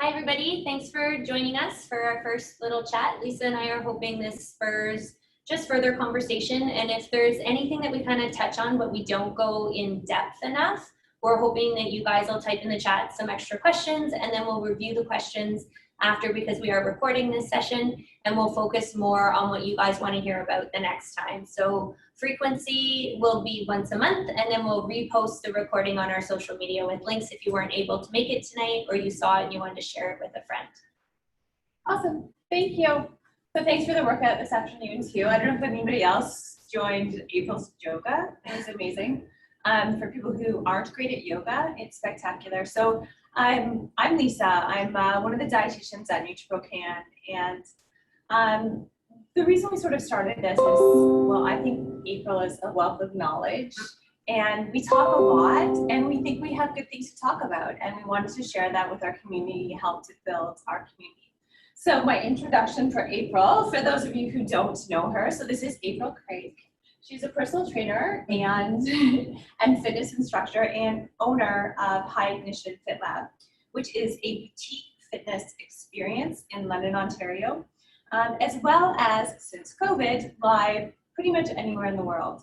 Hi, everybody. Thanks for joining us for our first little chat. Lisa and I are hoping this spurs just further conversation. And if there's anything that we kind of touch on, but we don't go in depth enough, we're hoping that you guys will type in the chat some extra questions, and then we'll review the questions after, because we are recording this session, and we'll focus more on what you guys want to hear about the next time. So frequency will be once a month, and then we'll repost the recording on our social media with links if you weren't able to make it tonight, or you saw it and you wanted to share it with a friend. Awesome, thank you. So thanks for the workout this afternoon too. I don't know if anybody else joined April's yoga. It was amazing. For people who aren't great at yoga, it's spectacular. So I'm Lisa. I'm one of the dietitians at NutriPro Can, and the reason we sort of started this is, well, I think April is a wealth of knowledge, and we talk a lot, and we think we have good things to talk about, and we wanted to share that with our community, help to build our community. So my introduction for April, for those of you who don't know her, so this is April Crake. She's a personal trainer and fitness instructor and owner of High Ignition Fit Lab, which is a boutique fitness experience in London, Ontario, as well as, since COVID, live pretty much anywhere in the world.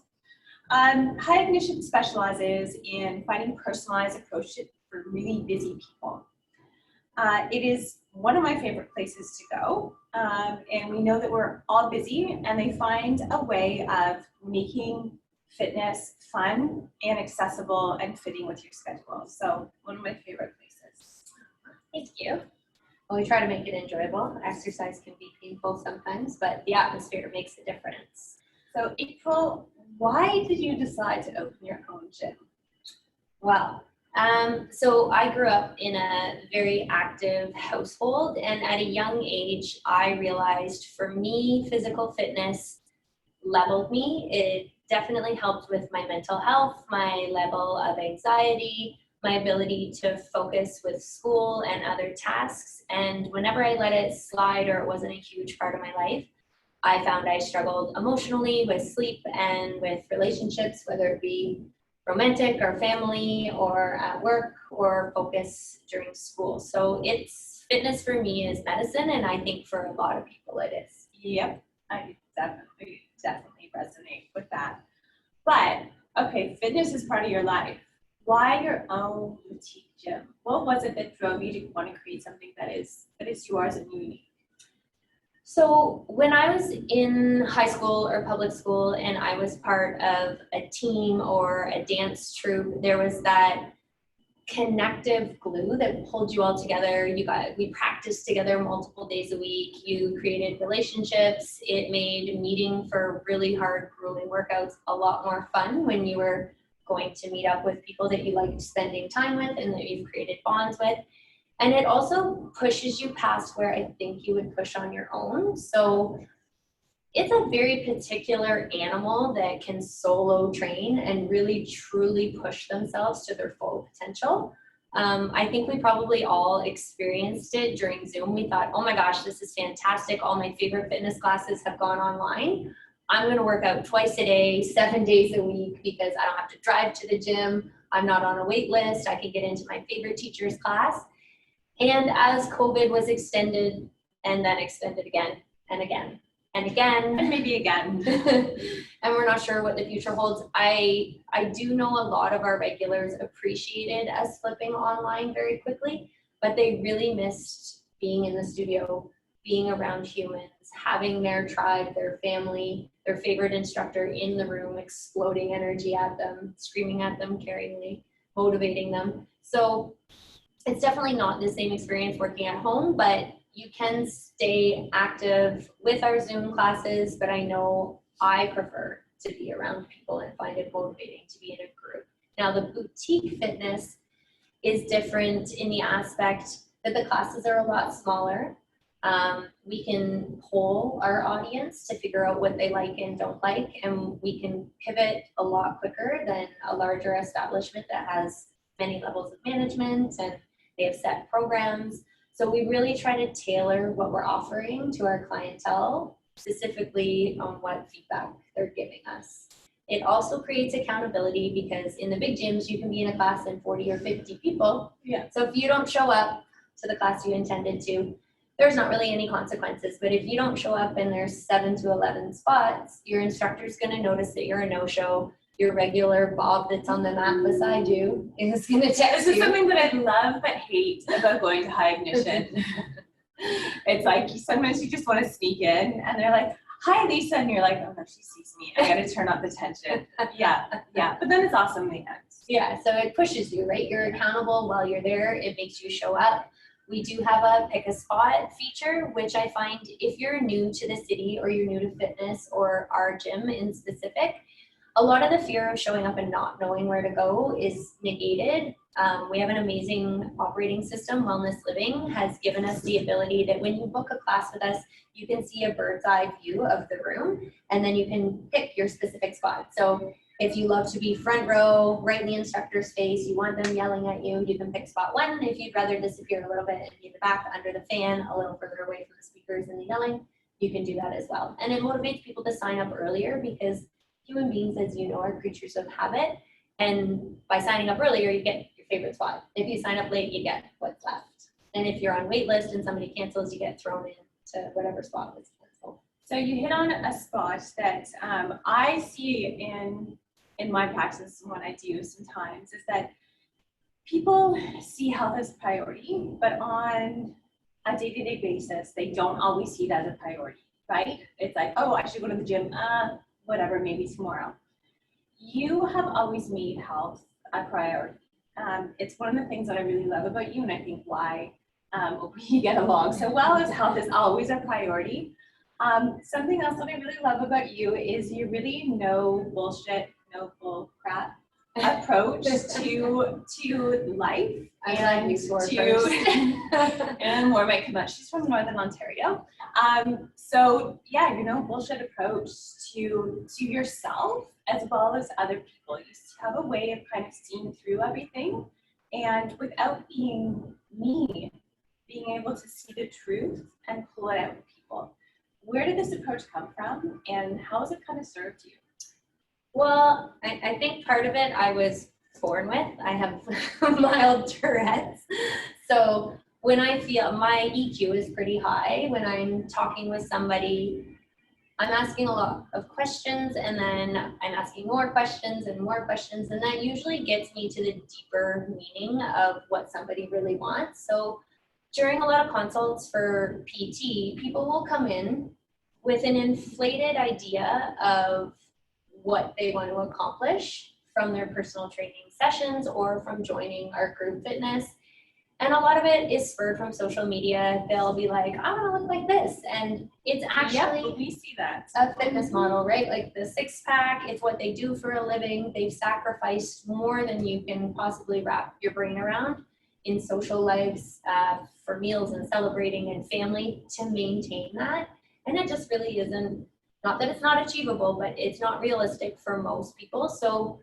High Ignition specializes in finding personalized approaches for really busy people. It is one of my favorite places to go, and we know that we're all busy, and they find a way of making fitness fun and accessible and fitting with your schedule. So one of my favorite places. Thank you. Well, we try to make it enjoyable. Exercise can be painful sometimes, but the atmosphere makes a difference. So April, why did you decide to open your own gym? Well, so I grew up in a very active household, and at a young age, I realized for me, physical fitness leveled me. It definitely helped with my mental health, my level of anxiety, my ability to focus with school and other tasks. And whenever I let it slide or it wasn't a huge part of my life, I found I struggled emotionally with sleep and with relationships, whether it be romantic or family or at work or focus during school. So it's fitness for me is medicine, and I think for a lot of people it is. Yep, I definitely resonate with that. But okay, fitness is part of your life. Why your own boutique gym? What was it that drove you to want to create something that is yours and unique? So when I was in high school or public school and I was part of a team or a dance troupe, there was that connective glue that pulled you all together. We practiced together multiple days a week. You created relationships. It made meeting for really hard, grueling workouts a lot more fun when you were going to meet up with people that you liked spending time with and that you've created bonds with. And it also pushes you past where I think you would push on your own. So it's a very particular animal that can solo train and really truly push themselves to their full potential. I think we probably all experienced it during Zoom. We thought, oh my gosh, this is fantastic. All my favorite fitness classes have gone online. I'm going to work out twice a day, 7 days a week, because I don't have to drive to the gym. I'm not on a wait list. I can get into my favorite teacher's class. And as COVID was extended and then extended again and again and again. And maybe again. And we're not sure what the future holds. I do know a lot of our regulars appreciated us flipping online very quickly, but they really missed being in the studio, being around humans, having their tribe, their family, their favorite instructor in the room, exploding energy at them, screaming at them caringly, motivating them. So it's definitely not the same experience working at home, but you can stay active with our Zoom classes, but I know I prefer to be around people and find it motivating to be in a group. Now, the boutique fitness is different in the aspect that the classes are a lot smaller. We can poll our audience to figure out what they like and don't like, and we can pivot a lot quicker than a larger establishment that has many levels of management and they have set programs. So we really try to tailor what we're offering to our clientele, specifically on what feedback they're giving us. It also creates accountability because in the big gyms, you can be in a class and 40 or 50 people. Yeah. So if you don't show up to the class you intended to, there's not really any consequences. But if you don't show up and there's 7 to 11 spots, your instructor's going to notice that you're a no-show. Your regular Bob that's on the mat beside you is going to text This is you. something that I love but hate about going to high ignition. It's like sometimes you just want to sneak in and they're like, "Hi, Lisa," and you're like, "Oh no, she sees me. I got to turn up the tension." Yeah. But then it's awesome in the end. Yeah, so it pushes you, right? You're accountable while you're there. It makes you show up. We do have a pick a spot feature, which I find if you're new to the city or you're new to fitness or our gym in specific, a lot of the fear of showing up and not knowing where to go is negated. We have an amazing operating system. Wellness Living has given us the ability that when you book a class with us, you can see a bird's eye view of the room, and then you can pick your specific spot. So if you love to be front row, right in the instructor's face, you want them yelling at you, you can pick spot 1. If you'd rather disappear a little bit and be in the back under the fan, a little further away from the speakers and the yelling, you can do that as well. And it motivates people to sign up earlier because human beings, as you know, are creatures of habit. And by signing up earlier, you get your favorite spot. If you sign up late, you get what's left. And if you're on wait list and somebody cancels, you get thrown into whatever spot was canceled. So you hit on a spot that I see in my practice and what I do sometimes is that people see health as a priority, but on a day-to-day basis, they don't always see it as a priority, right? It's like, oh, I should go to the gym, whatever, maybe tomorrow. You have always made health a priority. It's one of the things that I really love about you, and I think why we get along so well is health is always a priority. Something else that I really love about you is you really no bullshit, no bull crap approach to life and and more might come out. She's from Northern Ontario. So yeah, you know, bullshit approach to yourself as well as other people. You have a way of kind of seeing through everything, and without being mean, being able to see the truth and pull it out of people. Where did this approach come from, and how has it kind of served you? Well, I think part of it I was born with. I have mild Tourette's. So when I feel my EQ is pretty high, when I'm talking with somebody, I'm asking a lot of questions, and then I'm asking more questions, and that usually gets me to the deeper meaning of what somebody really wants. So during a lot of consults for PT, people will come in with an inflated idea of what they want to accomplish from their personal training sessions or from joining our group fitness. And a lot of it is spurred from social media. They'll be like, I want to look like this. And it's actually we see that. a fitness model, right? Like the 6-pack, it's what they do for a living. They've sacrificed more than you can possibly wrap your brain around in social lives for meals and celebrating and family to maintain that. And it just really isn't, not that it's not achievable, but it's not realistic for most people. So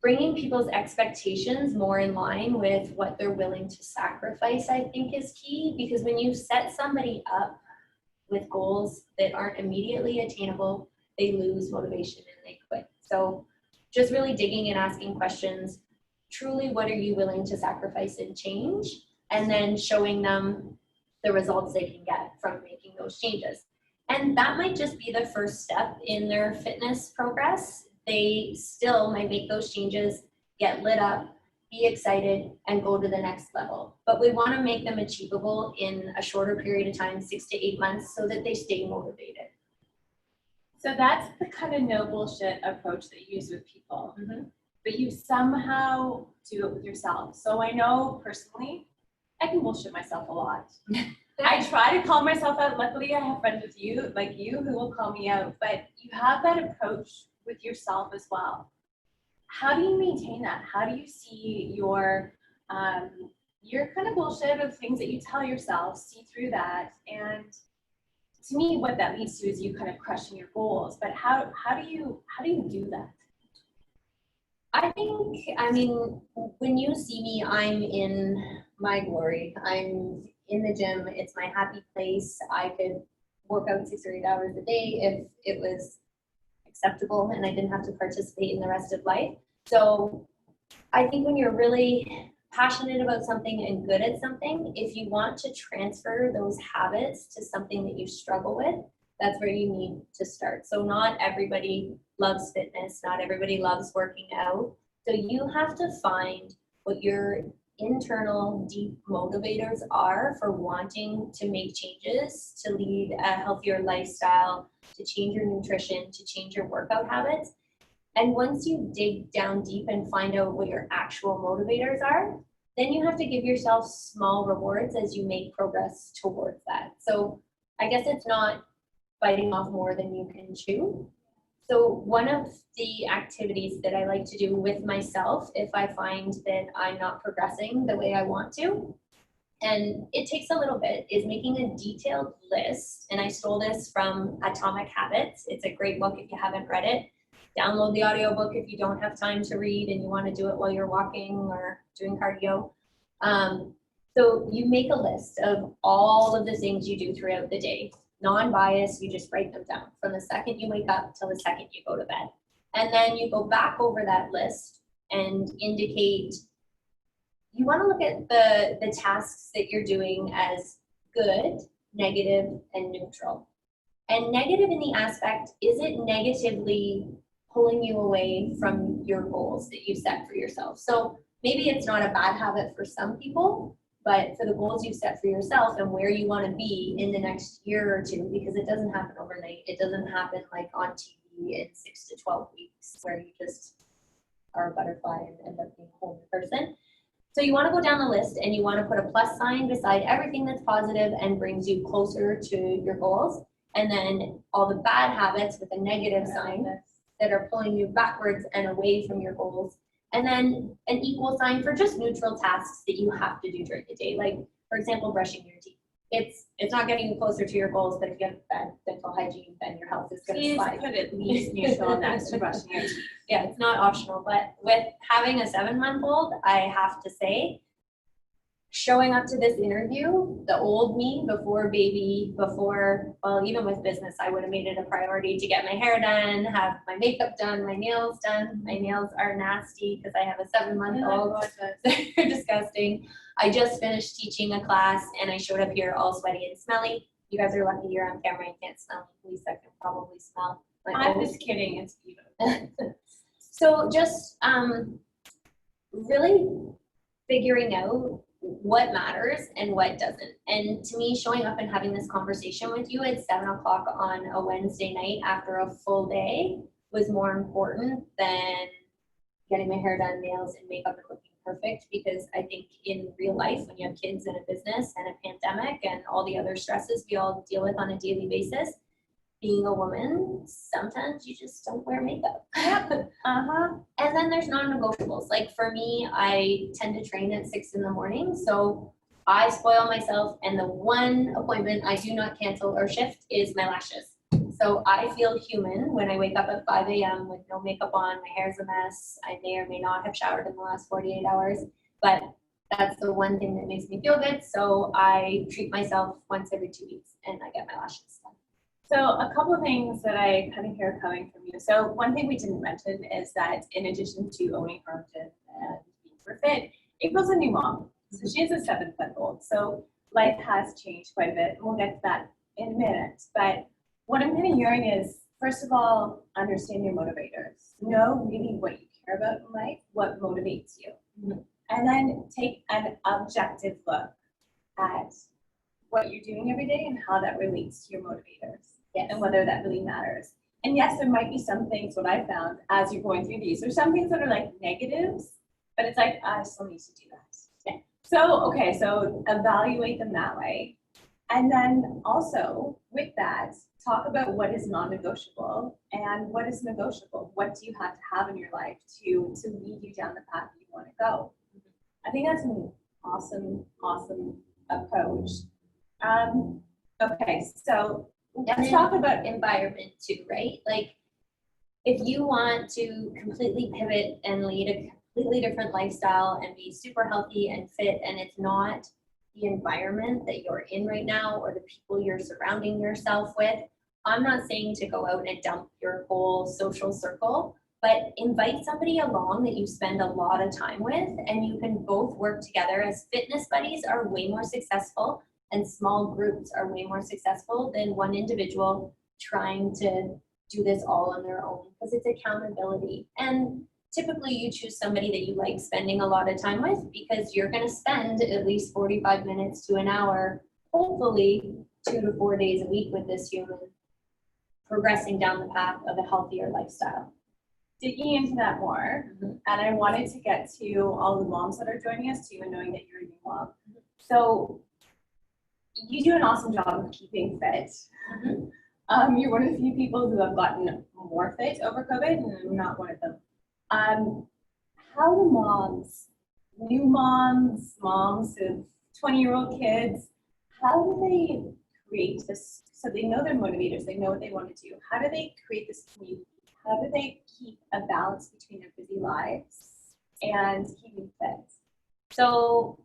bringing people's expectations more in line with what they're willing to sacrifice, I think is key, because when you set somebody up with goals that aren't immediately attainable, they lose motivation and they quit. So just really digging and asking questions, truly what are you willing to sacrifice and change? And then showing them the results they can get from making those changes. And that might just be the first step in their fitness progress. They still might make those changes, get lit up, be excited, and go to the next level. But we want to make them achievable in a shorter period of time, 6 to 8 months, so that they stay motivated. So that's the kind of no bullshit approach that you use with people, but you somehow do it with yourself. So I know personally, I can bullshit myself a lot. I try to call myself out. Luckily, I have friends with you, like you, who will call me out, but you have that approach with yourself as well. How do you maintain that? How do you see your kind of bullshit of things that you tell yourself, see through that? And to me, what that leads to is you kind of crushing your goals. But how do you do that? I mean, when you see me, I'm in my glory. I'm in the gym. It's my happy place. I could work out 6 or 8 hours a day if it was acceptable and I didn't have to participate in the rest of life. So I think when you're really passionate about something and good at something, if you want to transfer those habits to something that you struggle with, that's where you need to start. So not everybody loves fitness, not everybody loves working out. So you have to find what your internal deep motivators are for wanting to make changes, to lead a healthier lifestyle, to change your nutrition, to change your workout habits. And once you dig down deep and find out what your actual motivators are, then you have to give yourself small rewards as you make progress towards that. So I guess it's not biting off more than you can chew. So one of the activities that I like to do with myself, if I find that I'm not progressing the way I want to, and it takes a little bit, is making a detailed list. And I stole this from Atomic Habits. It's a great book if you haven't read it. Download the audiobook if you don't have time to read and you want to do it while you're walking or doing cardio. So you make a list of all of the things you do throughout the day. Non-biased, you just write them down from the second you wake up till the second you go to bed. And then you go back over that list and indicate, you want to look at the tasks that you're doing as good, negative, and neutral. And negative in the aspect, is it negatively pulling you away from your goals that you set for yourself? So maybe it's not a bad habit for some people, but for the goals you set for yourself and where you want to be in the next year or two, because it doesn't happen overnight. It doesn't happen like on TV in 6 to 12 weeks where you just are a butterfly and end up being a whole new person. So you want to go down the list and you want to put a plus sign beside everything that's positive and brings you closer to your goals. And then all the bad habits with a negative sign that are pulling you backwards and away from your goals. And then an equal sign for just neutral tasks that you have to do during the day. Like, for example, brushing your teeth. It's not getting you closer to your goals, but if you have bad dental hygiene, then your health is going to slide. Put at least neutral next to brushing your teeth. Yeah, it's not optional, but with having a 7-month-old, I have to say, showing up to this interview, the old me before baby, before, well, even with business, I would have made it a priority to get my hair done, have my makeup done, my nails done. My nails are nasty because I have a 7-month-old. They're disgusting. I just finished teaching a class and I showed up here all sweaty and smelly. You guys are lucky you're on camera and can't smell me. Lisa can probably smell. I'm just kidding, it's even. So just really figuring out what matters and what doesn't. And to me, showing up and having this conversation with you at 7 o'clock on a Wednesday night after a full day was more important than getting my hair done, nails, and makeup and looking perfect. Because I think in real life, when you have kids and a business and a pandemic and all the other stresses we all deal with on a daily basis, being a woman, sometimes you just don't wear makeup. Yep. And then there's non-negotiables. Like for me, I tend to train at 6 in the morning. So I spoil myself. And the one appointment I do not cancel or shift is my lashes. So I feel human when I wake up at 5 a.m. with no makeup on, my hair's a mess. I may or may not have showered in the last 48 hours, but that's the one thing that makes me feel good. So I treat myself once every 2 weeks and I get my lashes done. So a couple of things that I kind of hear coming from you. So one thing we didn't mention is that in addition to owning her gym and being super fit, April's a new mom. So she is a 7-month-old. So life has changed quite a bit. We'll get to that in a minute. But what I'm kind of hearing is, first of all, understand your motivators. Know really what you care about in life, what motivates you. Mm-hmm. And then take an objective look at what you're doing every day and how that relates to your motivators. Yes. And whether that really matters. And yes, there might be some things, what I found as you're going through these, there's some things that are like negatives, but it's like, I still need to do that. Yeah. So, okay, so evaluate them that way. And then also with that, talk about what is non-negotiable and what is negotiable. What do you have to have in your life to lead you down the path that you want to go? I think that's an awesome, awesome approach. Okay, so let's talk about environment too, right? Like if you want to completely pivot and lead a completely different lifestyle and be super healthy and fit, and it's not the environment that you're in right now or the people you're surrounding yourself with, I'm not saying to go out and dump your whole social circle, but invite somebody along that you spend a lot of time with, and you can both work together, as fitness buddies are way more successful and small groups are way more successful than one individual trying to do this all on their own, because it's accountability. And typically you choose somebody that you like spending a lot of time with, because you're going to spend at least 45 minutes to an hour, hopefully 2 to 4 days a week with this human, progressing down the path of a healthier lifestyle. Digging into that more, and I wanted to get to all the moms that are joining us too, and knowing that you're a new mom. So you do an awesome job of keeping fit. You're one of the few people who have gotten more fit over COVID, and I'm not one of them. How do moms, new moms, moms of 20-year-old kids, how do they create this, so they know they're motivators, they know what they want to do, how do they create this community? How do they keep a balance between their busy lives and keeping fit? So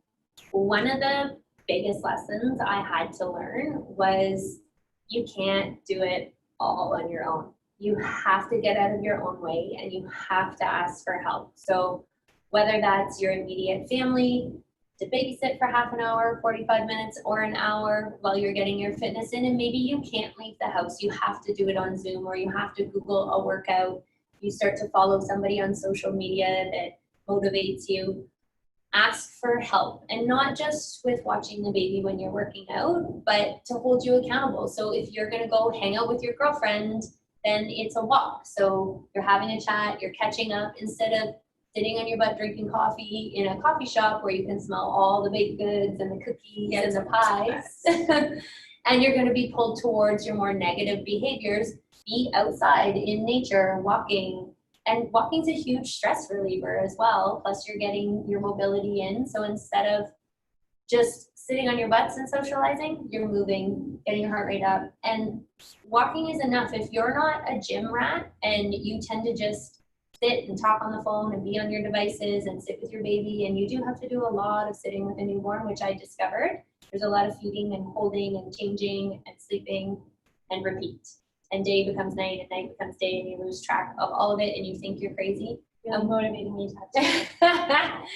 one of the biggest lessons I had to learn was you can't do it all on your own. You have to get out of your own way, and you have to ask for help. So whether that's your immediate family to babysit for half an hour, 45 minutes, or an hour while you're getting your fitness in, and maybe you can't leave the house, you have to do it on Zoom, or you have to Google a workout, you start to follow somebody on social media that motivates you. Ask for help, and not just with watching the baby when you're working out, but to hold you accountable. So if you're gonna go hang out with your girlfriend, then it's a walk. So you're having a chat, you're catching up, instead of sitting on your butt drinking coffee in a coffee shop where you can smell all the baked goods and the cookies and the pies. And you're going to be pulled towards your more negative behaviors. Be outside in nature, walking. And walking's a huge stress reliever as well. Plus you're getting your mobility in. So instead of just sitting on your butts and socializing, you're moving, getting your heart rate up. And walking is enough. If you're not a gym rat and you tend to just sit and talk on the phone and be on your devices and sit with your baby, and you do have to do a lot of sitting with a newborn, which I discovered. There's a lot of feeding and holding and changing and sleeping and repeat. And day becomes night and night becomes day, and you lose track of all of it and you think you're crazy. You're motivating me to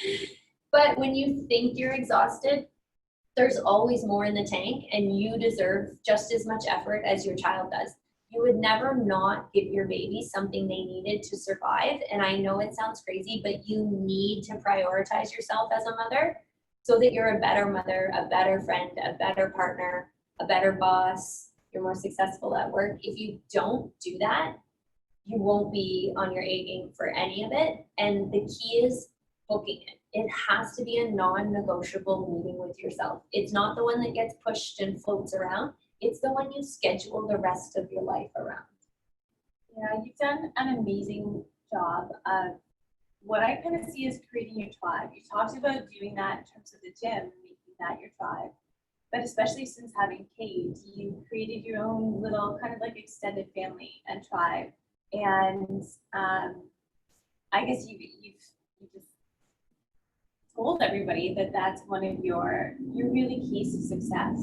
But when you think you're exhausted, there's always more in the tank, and you deserve just as much effort as your child does. You would never not give your baby something they needed to survive. And I know it sounds crazy, but you need to prioritize yourself as a mother so that you're a better mother, a better friend, a better partner, a better boss. You're more successful at work. If you don't do that, you won't be on your A game for any of it. And the key is booking it. It has to be a non-negotiable meeting with yourself. It's not the one that gets pushed and floats around. It's the one you schedule the rest of your life around. Yeah, you've done an amazing job of what I kind of see as creating your tribe. You talked about doing that in terms of the gym, making that your tribe. But especially since having Kate, you created your own little kind of like extended family and tribe. And I guess you just told everybody that that's one of your really keys to success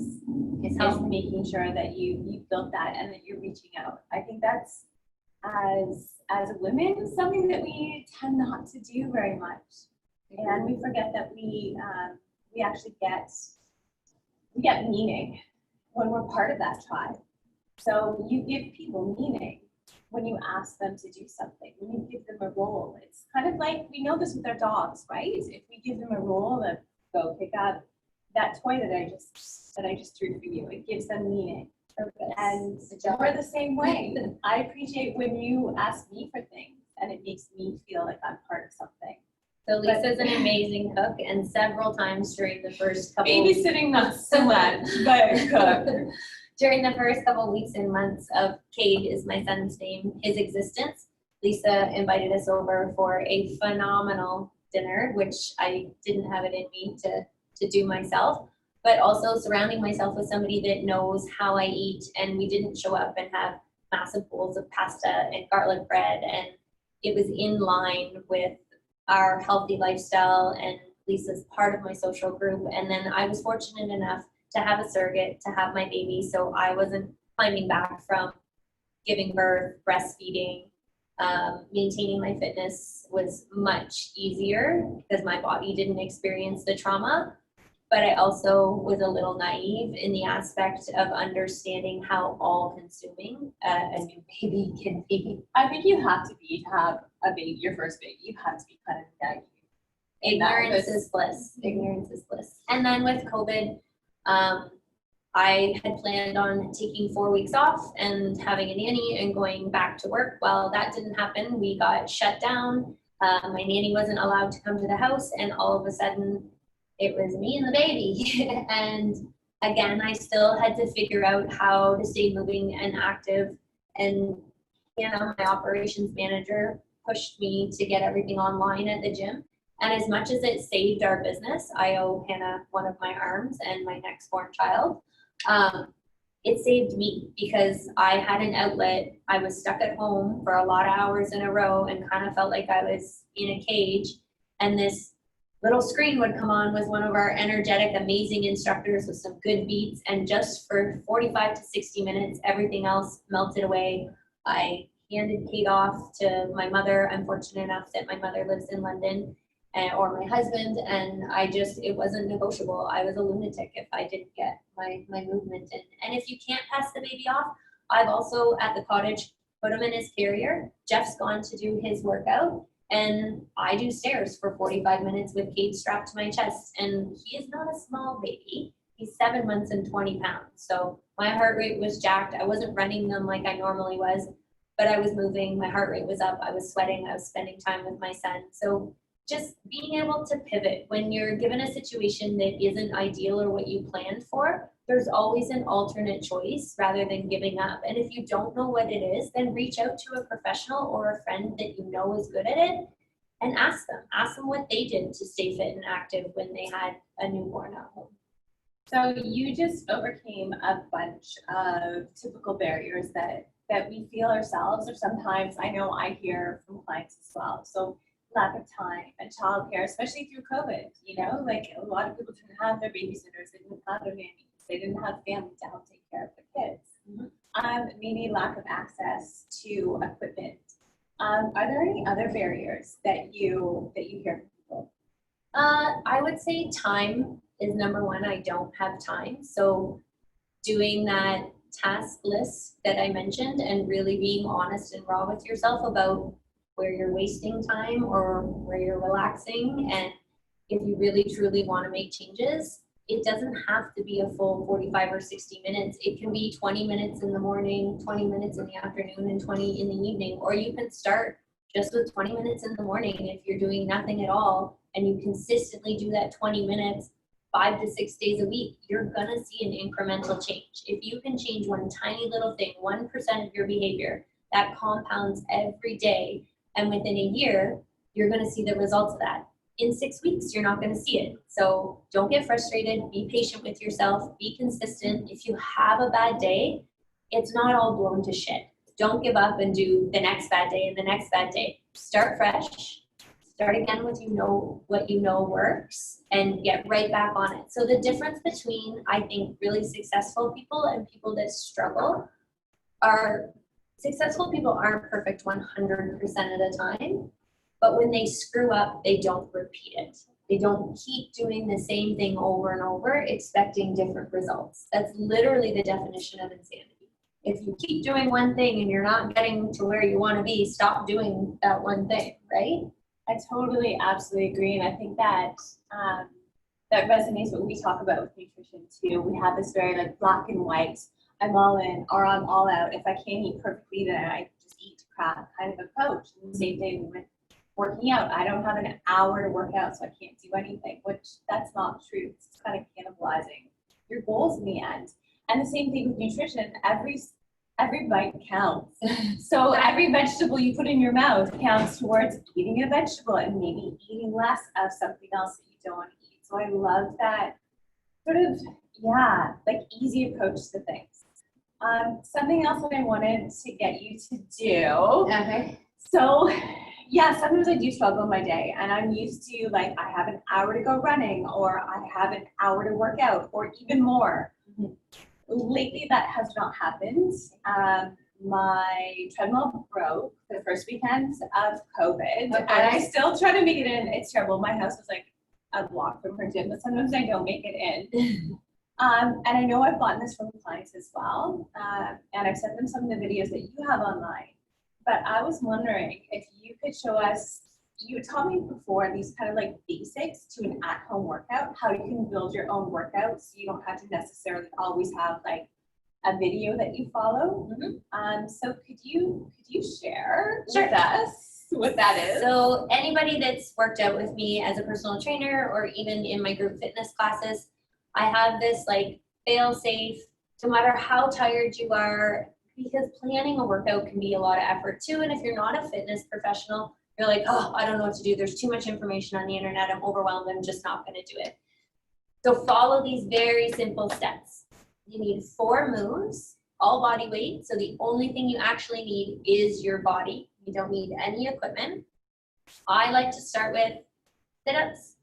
is making sure that you built that and that you're reaching out. I think that's as women something that we tend not to do very much, and we forget that we actually get meaning when we're part of that tribe. So you give people meaning when you ask them to do something, when you give them a role. It's kind of like, we know this with our dogs, right? If we give them a role to go pick up that toy that I just threw for you, it gives them meaning. Purpose. And we're the same way. I appreciate when you ask me for things and it makes me feel like I'm part of something. So Lisa's an amazing cook, and several times during the first couple babysitting, not so much, but cook. During the first couple weeks and months of Cade is my son's name, his existence, Lisa invited us over for a phenomenal dinner, which I didn't have it in me to do myself, but also surrounding myself with somebody that knows how I eat. And we didn't show up and have massive bowls of pasta and garlic bread, and it was in line with our healthy lifestyle, and Lisa's part of my social group. And then I was fortunate enough to have a surrogate, to have my baby, so I wasn't climbing back from giving birth, breastfeeding, Maintaining my fitness was much easier because my body didn't experience the trauma. But I also was a little naive in the aspect of understanding how all-consuming a new baby can be. I think you have to be to have a baby, your first baby. You have to be kind of naive. Ignorance is bliss. Ignorance is bliss. And then with COVID, I had planned on taking 4 weeks off and having a nanny and going back to work. Well, that didn't happen. We got shut down. My nanny wasn't allowed to come to the house, and all of a sudden, it was me and the baby. And again, I still had to figure out how to stay moving and active. And Hannah, my operations manager, pushed me to get everything online at the gym. And as much as it saved our business, I owe Hannah one of my arms and my next born child. It saved me because I had an outlet. I was stuck at home for a lot of hours in a row and kind of felt like I was in a cage. And this little screen would come on with one of our energetic, amazing instructors with some good beats, and just for 45 to 60 minutes, everything else melted away. I handed Kate off to my mother. I'm fortunate enough that my mother lives in London, or my husband, and it wasn't negotiable. I was a lunatic if I didn't get my movement in. And if you can't pass the baby off, I've also at the cottage put him in his carrier. Jeff's gone to do his workout, and I do stairs for 45 minutes with Kate strapped to my chest. And he is not a small baby. He's 7 months and 20 pounds. So my heart rate was jacked. I wasn't running them like I normally was, but I was moving. My heart rate was up. I was sweating. I was spending time with my son. So just being able to pivot when you're given a situation that isn't ideal or what you planned for, there's always an alternate choice rather than giving up. And if you don't know what it is, then reach out to a professional or a friend that you know is good at it and ask them what they did to stay fit and active when they had a newborn at home. So you just overcame a bunch of typical barriers that we feel ourselves, or sometimes I know I hear from clients as well. So lack of time and childcare, especially through COVID, like a lot of people didn't have their babysitters, they didn't have their nannies, they didn't have family to help take care of the kids. Mm-hmm. Maybe lack of access to equipment. Are there any other barriers that you hear from people? I would say time is number one. I don't have time. So doing that task list that I mentioned and really being honest and raw with yourself about where you're wasting time or where you're relaxing. And if you really truly want to make changes, it doesn't have to be a full 45 or 60 minutes. It can be 20 minutes in the morning, 20 minutes in the afternoon, and 20 in the evening. Or you can start just with 20 minutes in the morning if you're doing nothing at all and you consistently do that 20 minutes 5 to 6 days a week, you're gonna see an incremental change. If you can change one tiny little thing, 1% of your behavior, that compounds every day. And within a year, you're going to see the results of that. In 6 weeks, you're not going to see it. So don't get frustrated. Be patient with yourself. Be consistent. If you have a bad day, it's not all blown to shit. Don't give up and do the next bad day and the next bad day. Start fresh. Start again with what you know works and get right back on it. So the difference between, I think, really successful people and people that struggle are successful people aren't perfect 100% of the time, but when they screw up, they don't repeat it. They don't keep doing the same thing over and over, expecting different results. That's literally the definition of insanity. If you keep doing one thing and you're not getting to where you want to be, stop doing that one thing, right? I totally, absolutely agree. And I think that that resonates what we talk about with nutrition too. We have this very black and white, I'm all in or I'm all out. If I can't eat perfectly, then I just eat crap kind of approach. And the same thing with working out. I don't have an hour to work out, so I can't do anything, which that's not true. It's kind of cannibalizing your goals in the end. And the same thing with nutrition. Every bite counts. So every vegetable you put in your mouth counts towards eating a vegetable and maybe eating less of something else that you don't want to eat. So I love that sort of, easy approach to things. Something else that I wanted to get you to do. Okay. So, sometimes I do struggle in my day, and I'm used to I have an hour to go running, or I have an hour to work out, or even more. Mm-hmm. Lately, that has not happened. my treadmill broke the first weekend of COVID, Of and I course. still try to make it in. It's terrible. My house is like a block from her gym, but sometimes I don't make it in. And I know I've gotten this from clients as well, and I've sent them some of the videos that you have online. But I was wondering if you could show us, you taught me before these kind of like basics to an at-home workout, how you can build your own workout so you don't have to necessarily always have like a video that you follow. So could you share with us what that is? So anybody that's worked out with me as a personal trainer or even in my group fitness classes, I have this like fail safe, no matter how tired you are, because planning a workout can be a lot of effort too. And if you're not a fitness professional, you're like, oh, I don't know what to do. There's too much information on the internet. I'm overwhelmed. I'm just not going to do it. So follow these very simple steps. You need 4 moves, all body weight. So the only thing you actually need is your body. You don't need any equipment. I like to start with sit-ups,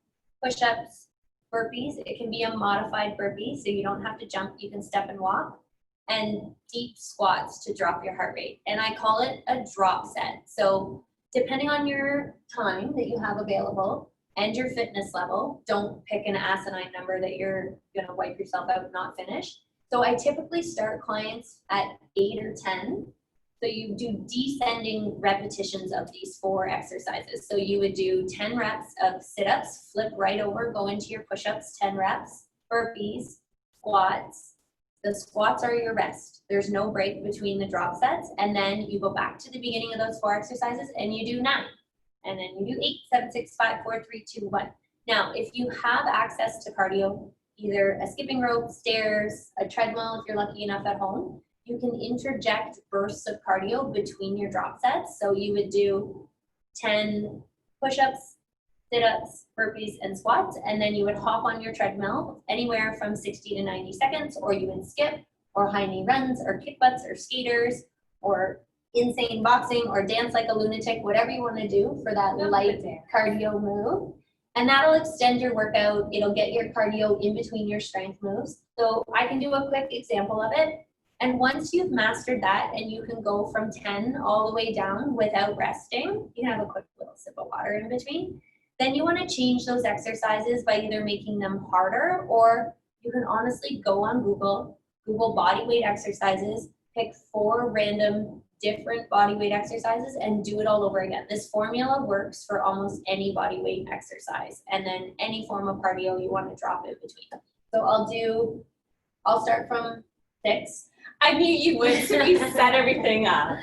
push-ups, burpees. It can be a modified burpee, so you don't have to jump. You can step and walk. And deep squats to drop your heart rate. And I call it a drop set. So depending on your time that you have available and your fitness level, don't pick an asinine number that you're gonna wipe yourself out and not finish. So I typically start clients at 8 or 10. So you do descending repetitions of these 4 exercises. So you would do 10 reps of sit-ups, flip right over, go into your push-ups, 10 reps, burpees, squats. The squats are your rest. There's no break between the drop sets. And then you go back to the beginning of those 4 exercises and you do 9. And then you do 8, 7, 6, 5, 4, 3, 2, 1. Now, if you have access to cardio, either a skipping rope, stairs, a treadmill, if you're lucky enough at home, you can interject bursts of cardio between your drop sets. So you would do 10 push-ups, sit-ups, burpees, and squats, and then you would hop on your treadmill anywhere from 60 to 90 seconds, or you would skip, or high knee runs, or kick butts, or skaters, or insane boxing, or dance like a lunatic, whatever you want to do for that light cardio move. And that'll extend your workout. It'll get your cardio in between your strength moves. So I can do a quick example of it. And once you've mastered that and you can go from 10 all the way down without resting, you can have a quick little sip of water in between. Then you want to change those exercises by either making them harder, or you can honestly go on Google body weight exercises, pick 4 random different body weight exercises and do it all over again. This formula works for almost any body weight exercise, and then any form of cardio you want to drop in between. So I'll start from 6. I knew you would, so we set everything up.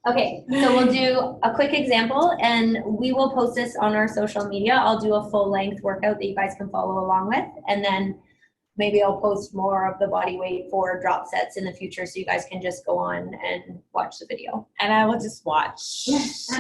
Okay, so we'll do a quick example and we will post this on our social media. I'll do a full length workout that you guys can follow along with, and then maybe I'll post more of the body weight for drop sets in the future so you guys can just go on and watch the video. And I will just watch.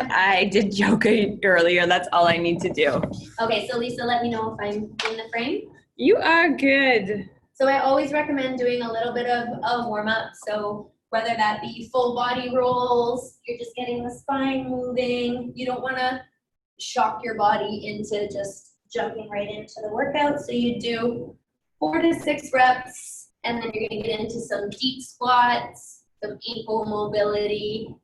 I did yoga earlier. That's all I need to do. Okay, so Lisa, let me know if I'm in the frame. You are good. So I always recommend doing a little bit of a warm up. So whether that be full body rolls, you're just getting the spine moving. You don't want to shock your body into just jumping right into the workout. So you do 4 to 6 reps, and then you're going to get into some deep squats, some ankle mobility.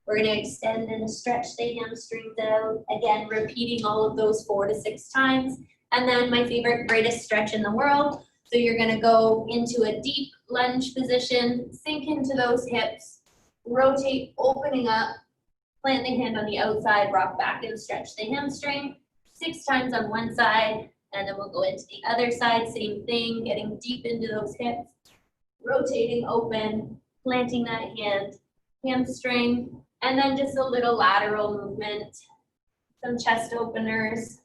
We're going to extend and stretch the hamstrings out. Again, repeating all of those 4 to 6 times. And then my favorite, greatest stretch in the world. So you're going to go into a deep lunge position, sink into those hips, rotate, opening up, plant the hand on the outside, rock back and stretch the hamstring 6 times on one side, and then we'll go into the other side, same thing, getting deep into those hips, rotating open, planting that hamstring, and then just a little lateral movement, some chest openers.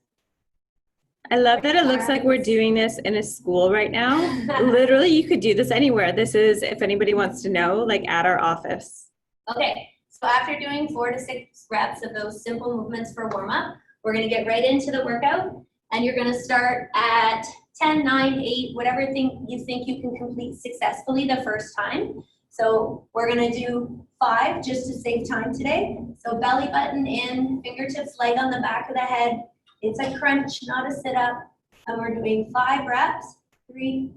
I love that it looks like we're doing this in a school right now. Literally, you could do this anywhere. This is, if anybody wants to know, like at our office. Okay, so after doing 4 to 6 reps of those simple movements for warm up, we're gonna get right into the workout, and you're gonna start at 10, 9, 8, whatever you think you can complete successfully the first time. So we're gonna do 5 just to save time today. So belly button in, fingertips light on the back of the head. It's a crunch, not a sit-up. And we're doing 5 reps. 3,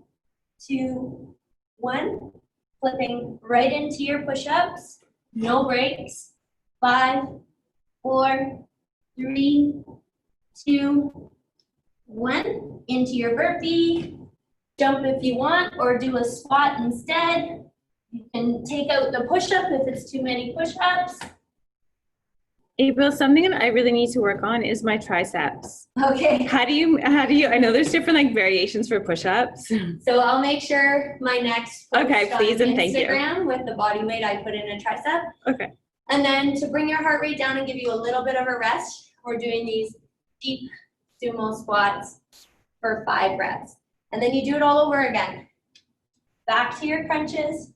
2, 1. Flipping right into your push-ups. no breaks. 5, 4, 3, 2, 1. Into your burpee. Jump if you want, or do a squat instead. You can take out the push-up if it's too many push-ups. April, something that I really need to work on is my triceps. Okay. How do you, I know there's different like variations for push-ups. So I'll make sure my next post Okay, please on and thank you. Instagram with the body weight I put in a tricep. Okay. And then to bring your heart rate down and give you a little bit of a rest, we're doing these deep sumo squats for 5 reps. And then you do it all over again. Back to your crunches.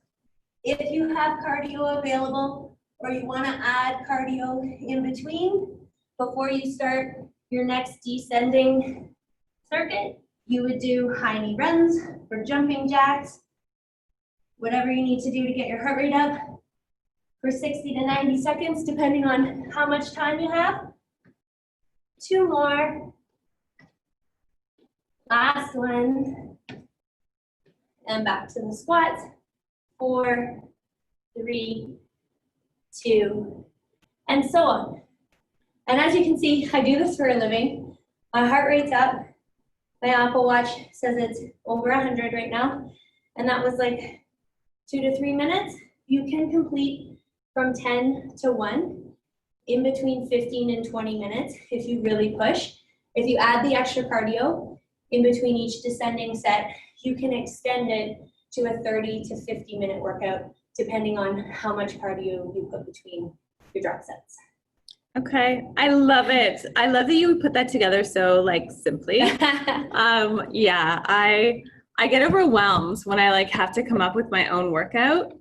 If you have cardio available or you want to add cardio in between, before you start your next descending circuit, you would do high knee runs or jumping jacks, whatever you need to do to get your heart rate up for 60 to 90 seconds, depending on how much time you have. 2 more. Last one. And back to the squats. 4, 3, 2, and so on. And as you can see, I do this for a living. My heart rate's up. My Apple Watch says it's over 100 right now. And that was like 2 to 3 minutes. You can complete from 10 to 1 in between 15 and 20 minutes if you really push. If you add the extra cardio in between each descending set, you can extend it to a 30 to 50 minute workout, depending on how much cardio you put between your drop sets. Okay, I love it. I love that you put that together so like simply. Yeah, I get overwhelmed when I like have to come up with my own workout,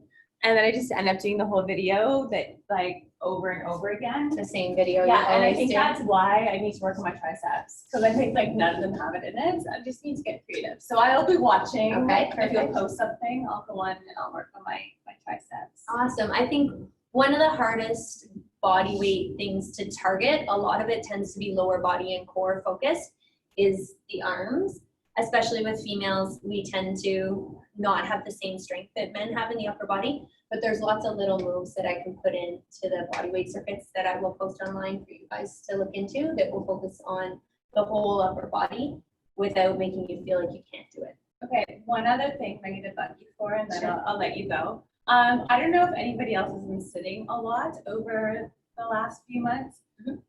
and then I just end up doing the whole video that like over and over again. The same video. Yeah, you and I always think do. that's why I need to work on my triceps, because I think like none of them have it in it. So I just need to get creative. So I'll be watching. Okay, If you'll perfect. post something, I'll go on and I'll work on my triceps. Awesome. I think one of the hardest body weight things to target, a lot of it tends to be lower body and core focus, is the arms. Especially with females, we tend to not have the same strength that men have in the upper body, but there's lots of little moves that I can put into the body weight circuits that I will post online for you guys to look into that will focus on the whole upper body without making you feel like you can't do it. Okay, one other thing I need to bug you for, and then Sure. I'll let you go. I don't know if anybody else has been sitting a lot over the last few months,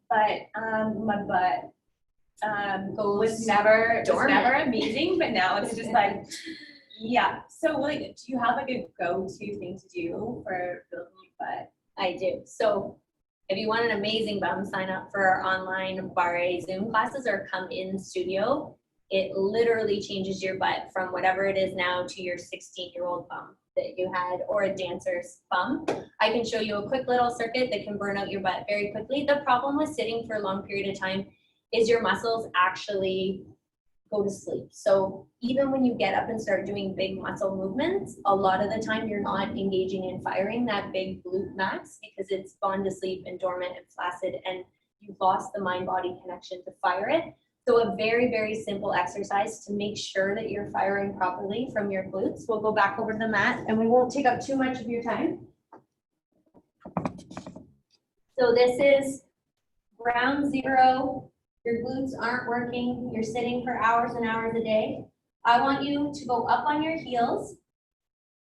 but my butt was never dormant. amazing, but now it's just like, yeah. So like, do you have like a go-to thing to do for building your butt? I do. So if you want an amazing bum, sign up for our online barre Zoom classes or come in studio. It literally changes your butt from whatever it is now to your 16-year-old bum that you had, or a dancer's bum. I can show you a quick little circuit that can burn out your butt very quickly. The problem with sitting for a long period of time is your muscles actually go to sleep. So even when you get up and start doing big muscle movements, a lot of the time you're not engaging in firing that big glute max because it's gone to sleep and dormant and flaccid, and you've lost the mind-body connection to fire it. So a very, very simple exercise to make sure that you're firing properly from your glutes. We'll go back over to the mat and we won't take up too much of your time. So this is ground zero. Your glutes aren't working. You're sitting for hours and hours a day. I want you to go up on your heels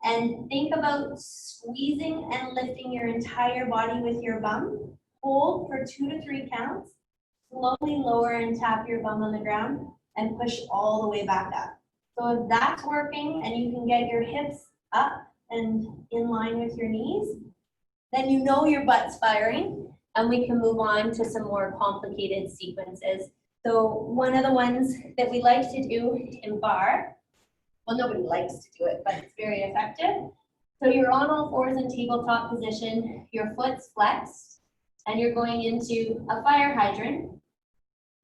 and think about squeezing and lifting your entire body with your bum. Hold for 2 to 3 counts. Slowly lower and tap your bum on the ground and push all the way back up. So if that's working and you can get your hips up and in line with your knees, then you know your butt's firing, and we can move on to some more complicated sequences. So one of the ones that we like to do in bar, well, nobody likes to do it, but it's very effective. So you're on all fours in tabletop position, your foot's flexed, and you're going into a fire hydrant.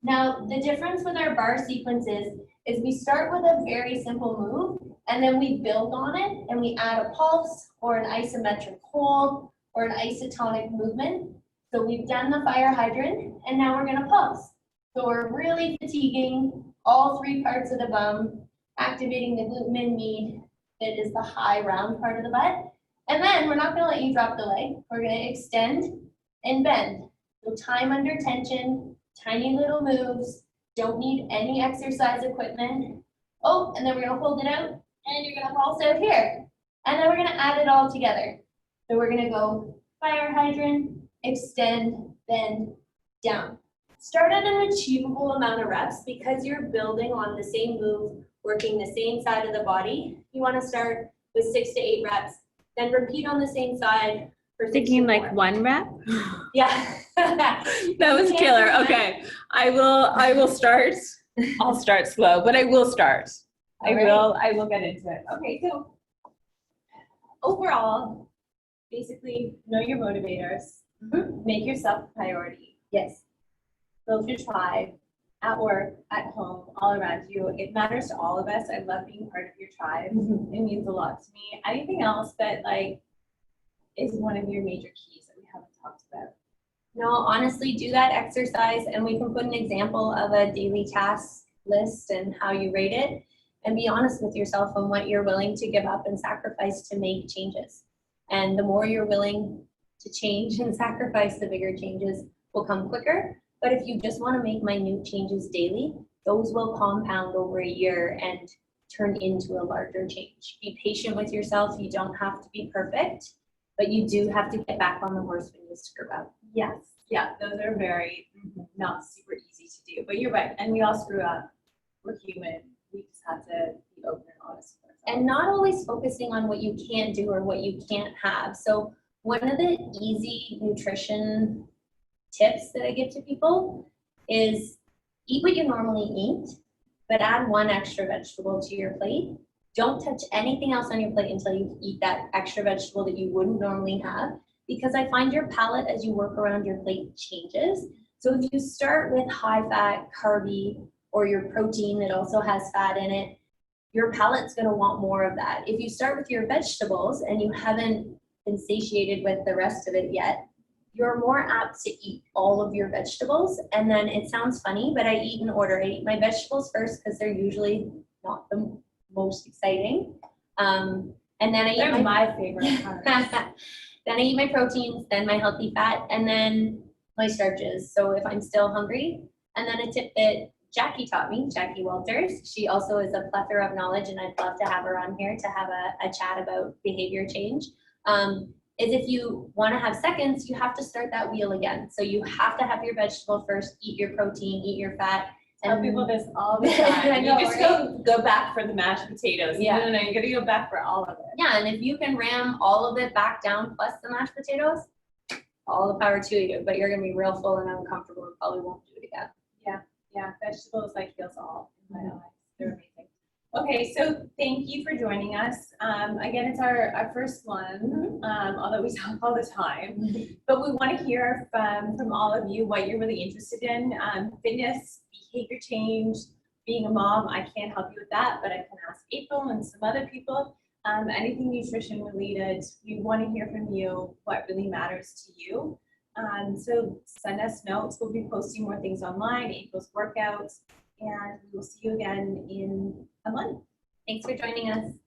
Now, the difference with our bar sequences is we start with a very simple move, and then we build on it, and we add a pulse or an isometric hold or an isotonic movement. So we've done the fire hydrant, and now we're gonna pulse. So we're really fatiguing all 3 parts of the bum, activating the glute mid-med, that is the high round part of the butt, And then we're not gonna let you drop the leg. We're gonna extend and bend. So time under tension, tiny little moves, don't need any exercise equipment. Oh, and then we're gonna hold it out and you're gonna pulse out here. And then we're gonna add it all together. So we're gonna go fire hydrant, extend, bend, down. Start at an achievable amount of reps because you're building on the same move, working the same side of the body. You wanna start with 6 to 8 reps, then repeat on the same side for 6 Thinking to like 4. 1 rep? Yeah. That was killer. Okay. I will start. I'll start slow, but I will start. I will get into it. Okay, so overall, basically know your motivators, make yourself a priority, Yes. build your tribe at work, at home, all around you. It matters to all of us. I love being part of your tribe. It means a lot to me. Anything else that like is one of your major keys that we haven't talked about? No, honestly, do that exercise and we can put an example of a daily task list and how you rate it. And be honest with yourself on what you're willing to give up and sacrifice to make changes. And the more you're willing to change and sacrifice, the bigger changes will come quicker. But if you just want to make minute changes daily, those will compound over a year and turn into a larger change. Be patient with yourself. You don't have to be perfect, but you do have to get back on the horse when you screw up. Yes. Yeah, those are very not super easy to do. But you're right. And we all screw up. We're human. We just have to be open and honest with ourselves. And not always focusing on what you can't do or what you can't have. So one of the easy nutrition tips that I give to people is eat what you normally eat, but add 1 extra vegetable to your plate. Don't touch anything else on your plate until you eat that extra vegetable that you wouldn't normally have, because I find your palate as you work around your plate changes. So if you start with high fat, carby, or your protein that also has fat in it, your palate's gonna want more of that. If you start with your vegetables and you haven't been satiated with the rest of it yet, you're more apt to eat all of your vegetables. And then it sounds funny, but I eat in order. I eat my vegetables first because they're usually not the most exciting. And then I They're eat my favorite part. then I eat my proteins, then my healthy fat, and then my starches. So if I'm still hungry, and then a tip that Jackie taught me, Jackie Walters, she also is a plethora of knowledge, and I'd love to have her on here to have a chat about behavior change, is if you want to have seconds, you have to start that wheel again. So you have to have your vegetable first, eat your protein, eat your fat. Tell people this all the time. I know, you just right? go back for the mashed potatoes. Yeah. No, you gotta go back for all of it. Yeah, and if you can ram all of it back down plus the mashed potatoes, all the power to you, but you're gonna be real full and uncomfortable and probably won't do it again. Yeah, vegetables like heals all in my eyes. They're amazing. Okay, so thank you for joining us. Again, it's our first one, although we talk all the time. But we want to hear from all of you what you're really interested in. Fitness, behavior change, being a mom, I can't help you with that, but I can ask April and some other people. Anything nutrition related, we want to hear from you what really matters to you. So send us notes. We'll be posting more things online, April's workouts, and we will see you again in a month. Thanks for joining us.